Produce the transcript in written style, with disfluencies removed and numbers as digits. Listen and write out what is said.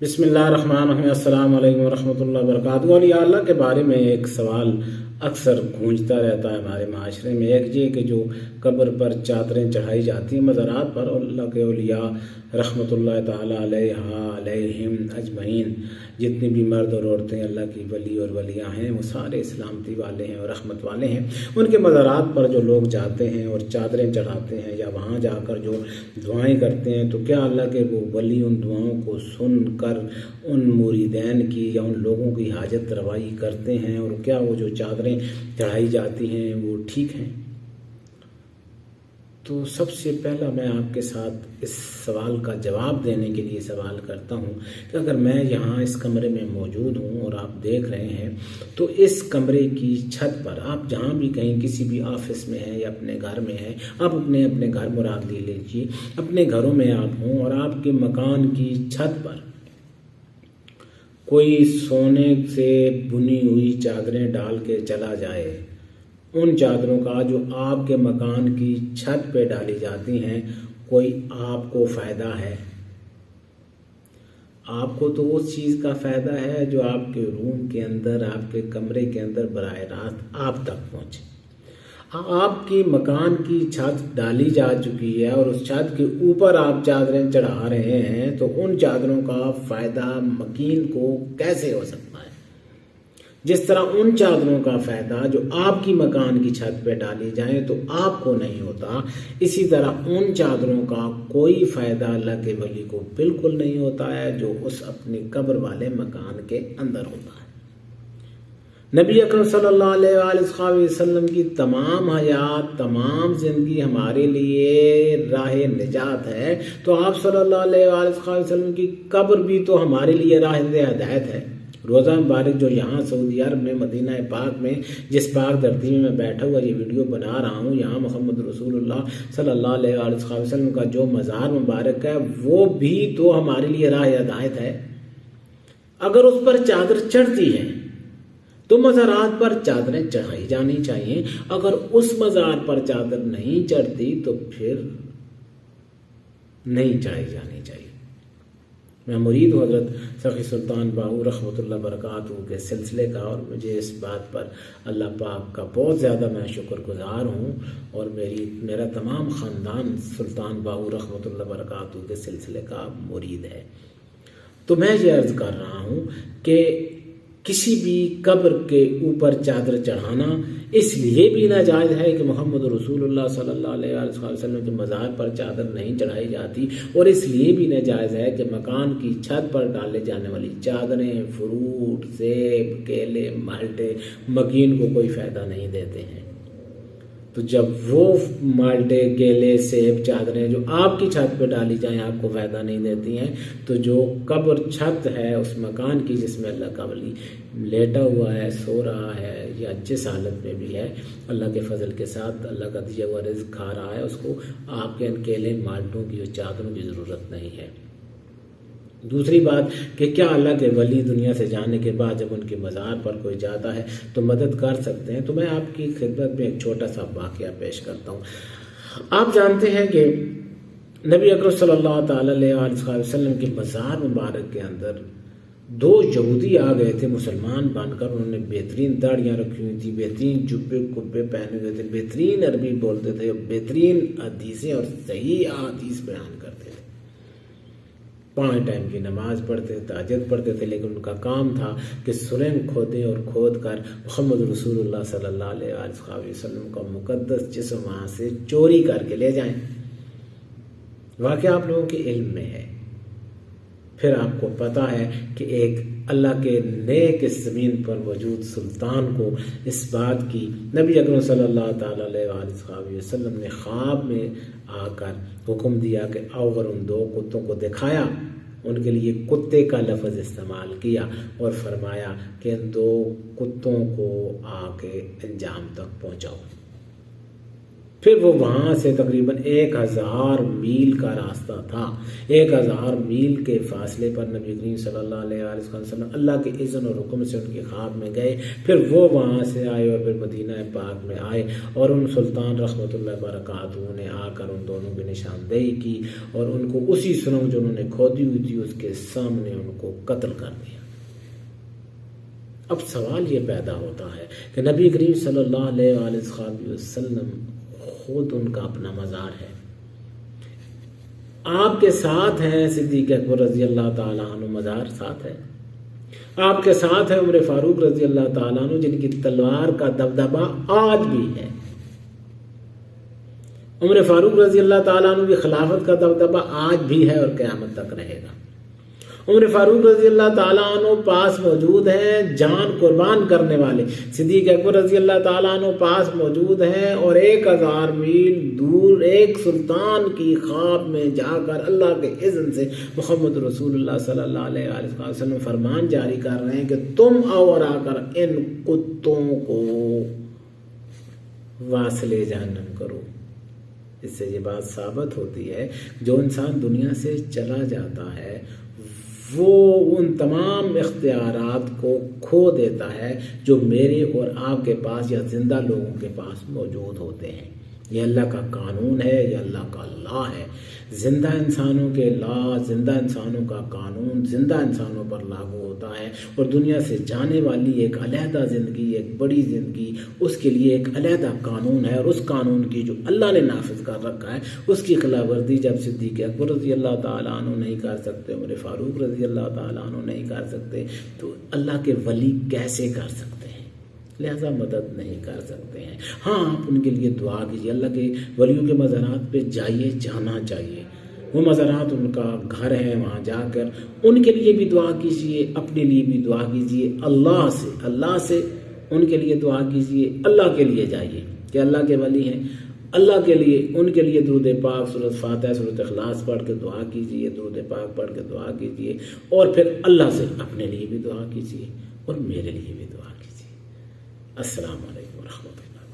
बिस्मिल्लाहिर्रहमानिर्रहीम। अस्सलाम वालेकुम रहमतुल्लाहि व बरकातहू। औलिया अल्लाह के बारे में एक सवाल अक्सर गूंजता रहता है हमारे माशरे में। एक ये कि जो कब्र पर चादरें चढ़ाई जाती हैं मज़ारात पर, और अल्लाह के औलिया रहमतुल्लाहि ताला अलैहिम अजमईन, जितने भी मर्द और औरतें अल्लाह की वली और वलियाँ हैं वो सारे सलामती वाले हैं और रहमत वाले हैं। उनके मज़ारात पर जो लोग जाते हैं और चादरें चढ़ाते हैं या वहाँ जाकर जो दुआएं करते हैं, तो क्या अल्लाह के वो वली उन दुआओं को सुन कर उन मुरीदैन की या उन लोगों की हाजत रवाई करते हैं? और क्या वो जो चादरें चढ़ाई जाती हैं वो ठीक हैं? तो सबसे पहला मैं आपके साथ इस सवाल का जवाब देने के लिए सवाल करता हूँ कि अगर मैं यहाँ इस कमरे में मौजूद हूँ और आप देख रहे हैं, तो इस कमरे की छत पर आप जहाँ भी कहीं किसी भी ऑफिस में हैं या अपने घर में हैं, आप अपने घर मुराद ले लीजिए, अपने घरों में आप हों और आपके मकान की छत पर कोई सोने से बुनी हुई चादरें डाल के चला जाए। उन चादरों का जो आपके मकान की छत पे डाली जाती हैं, कोई आपको फ़ायदा है? आपको तो उस चीज़ का फ़ायदा है जो आपके रूम के अंदर, आपके कमरे के अंदर बराह रास्त आप तक पहुँचे। आपकी मकान की छत डाली जा चुकी है और उस छत के ऊपर आप चादरें चढ़ा रहे हैं, तो उन चादरों का फ़ायदा मकीन को कैसे हो सकता है? जिस तरह उन चादरों का फ़ायदा जो आपकी मकान की छत पे डाली जाए तो आपको नहीं होता, इसी तरह उन चादरों का कोई फ़ायदा अल्लाह के वली को बिल्कुल नहीं होता है जो उस अपनी कब्र वाले मकान के अंदर होता है। नबी अकरम सल्लल्लाहु अलैहि वसल्लम की तमाम हयात, तमाम ज़िंदगी हमारे लिए राह निजात है, तो आप सल्लल्लाहु अलैहि वसल्लम की कब्र भी तो हमारे लिए राह हिदायत है। रोज़ा मुबारक जो यहाँ सऊदी अरब में मदीना पाक में, जिस पाक धरती में मैं बैठा हुआ ये वीडियो बना रहा हूँ, यहाँ मोहम्मद रसूलुल्लाह सल्लल्लाहु अलैहि वसल्लम का जो मज़ार मुबारक है वो भी तो हमारे लिए राह हिदायत है। अगर उस पर चादर चढ़ती है तो मज़ारात पर चादरें चढ़ाई जानी चाहिए। अगर उस मज़ार पर चादर नहीं चढ़ती तो फिर नहीं चढ़ाई जानी चाहिए। मैं मुरीद हूँ हज़रत सखी सुल्तान बाहू रहमतुल्लाह बरकातहू के सिलसिले का, और मुझे इस बात पर अल्लाह पाक का बहुत ज़्यादा मैं शुक्रगुज़ार हूँ, और मेरा तमाम ख़ानदान सुल्तान बाहू रहमतुल्लाह बरकातहू के सिलसिले का मुरीद है। तो मैं ये अर्ज़ कर रहा हूँ कि किसी भी कब्र के ऊपर चादर चढ़ाना इसलिए भी नाजायज़ है कि मोहम्मद रसूलुल्लाह सल्लल्लाहु अलैहि वसल्लम के मज़ार पर चादर नहीं चढ़ाई जाती, और इसलिए भी नाजायज़ है कि मकान की छत पर डाले जाने वाली चादरें फ्रूट, सेब, केले, माल्टे मकीन को कोई फ़ायदा नहीं देते हैं। तो जब वो माल्टे, केले, सेब, चादरें जो आपकी छत पर डाली जाएं आपको फ़ायदा नहीं देती हैं, तो जो कब्र छत है उस मकान की जिसमें अल्लाह का वली लेटा हुआ है, सो रहा है, या जिस हालत में भी है, अल्लाह के फजल के साथ अल्लाह का दिया हुआ रिज़्क़ खा रहा है, उसको आपके इन केले, माल्टों की और चादरों की ज़रूरत नहीं है। दूसरी बात कि क्या अल्लाह के वली दुनिया से जाने के बाद जब उनके मज़ार पर कोई जाता है तो मदद कर सकते हैं? तो मैं आपकी खिदमत में एक छोटा सा वाक़या पेश करता हूँ। आप जानते हैं कि नबी अकरम सल्लल्लाहु अलैहि वसल्लम के मज़ार मुबारक के अंदर दो यहूदी आ गए थे मुसलमान बनकर। उन्होंने बेहतरीन दाढ़ियाँ रखी हुई थी, बेहतरीन जुब्बे कुब्बे पहने हुए थे, बेहतरीन अरबी बोलते थे, बेहतरीन हदीसें और सही अहादीस बयान करते थे, 5 टाइम की नमाज पढ़ते थे, तहज्जुद पढ़ते थे, लेकिन उनका काम था कि सुरंग खोदें और खोद कर मोहम्मद रसूलुल्लाह सल्लल्लाहु अलैहि वसल्लम का मुकद्दस जिस्म वहाँ से चोरी करके ले जाएं। वाक़या आप लोगों के इल्म में है। फिर आपको पता है कि एक अल्लाह के नेक इस ज़मीन पर मौजूद सुल्तान को इस बात की नबी अकरम सल्लल्लाहु अलैहि वसल्लम ने ख्वाब में आकर हुक्म दिया कि आओ, और उन 2 कुत्तों को दिखाया, उनके लिए कुत्ते का लफ्ज़ इस्तेमाल किया और फरमाया कि इन 2 कुत्तों को आके अंजाम तक पहुँचाओ। پھر وہ وہاں سے تقریباً 1000 میل کا راستہ تھا. 1000 میل کے فاصلے پر نبی کریم صلی اللہ علیہ وسلم اللہ کے اذن اور حکم سے ان کی خواب میں گئے. پھر وہ وہاں سے آئے اور پھر مدینہ پاک میں آئے اور ان سلطان رحمۃ اللہ برکاتہ نے آ کر ان دونوں کی نشاندہی کی اور ان کو اسی سرنگ جو انہوں نے کھودی ہوئی تھی اس کے سامنے ان کو قتل کر دیا. اب سوال یہ پیدا ہوتا ہے کہ نبی کریم صلی اللہ علیہ وآلہ وسلم خود ان کا اپنا مزار ہے، آپ کے ساتھ ہیں صدیق اکبر رضی اللہ تعالیٰ عنہ، مزار ساتھ ہے، آپ کے ساتھ ہے عمر فاروق رضی اللہ تعالیٰ عنہ جن کی تلوار کا دبدبہ آج بھی ہے. عمر فاروق رضی اللہ تعالیٰ عنہ کی خلافت کا دبدبہ آج بھی ہے اور قیامت تک رہے گا. عمر فاروق رضی اللہ تعالیٰ عنہ پاس موجود ہیں جان قربان کرنے والے، صدیق اکبر رضی اللہ تعالیٰ عنہ پاس موجود ہیں اور 1000 میل دور ایک سلطان کی خواب میں جا کر اللہ کے اذن سے محمد رسول اللہ صلی اللہ علیہ وسلم فرمان جاری کر رہے ہیں کہ تم آؤ اور آ کر ان کتوں کو واصل جہنم کرو. اس سے یہ بات ثابت ہوتی ہے جو انسان دنیا سے چلا جاتا ہے وہ ان تمام اختیارات کو کھو دیتا ہے جو میرے اور آپ کے پاس یا زندہ لوگوں کے پاس موجود ہوتے ہیں. یہ اللہ کا قانون ہے، یہ اللہ کا لا ہے. زندہ انسانوں کے لا، زندہ انسانوں کا قانون زندہ انسانوں پر لاگو ہوتا ہے اور دنیا سے جانے والی ایک علیحدہ زندگی، ایک بڑی زندگی، اس کے لیے ایک علیحدہ قانون ہے اور اس قانون کی جو اللہ نے نافذ کر رکھا ہے اس کی خلاف ورزی جب صدیق اکبر رضی اللہ تعالیٰ عنہ نہیں کر سکتے، عمر فاروق رضی اللہ تعالیٰ عنہ نہیں کر سکتے تو اللہ کے ولی کیسے کر سکتے ہیں؟ لہذا مدد نہیں کر سکتے ہیں. ہاں آپ ان کے لیے دعا کیجیے، اللہ کے ولیوں کے مزارات پہ جائیے، جانا چاہیے. وہ مزارات ان کا گھر ہے، وہاں جا کر ان کے لیے بھی دعا کیجیے، اپنے لیے بھی دعا کیجیے. اللہ سے ان کے لیے دعا کیجیے، اللہ کے لیے جائیے کہ اللہ کے ولی ہیں، اللہ کے لیے ان کے لیے درود پاک، سورۃ فاتحہ، سورۃ اخلاص پڑھ کے دعا کیجیے، درود پاک پڑھ کے دعا کیجیے اور پھر اللہ سے اپنے لیے بھی دعا کیجیے اور میرے لیے بھی دعا کیجیے. السلام علیکم ورحمۃ اللہ.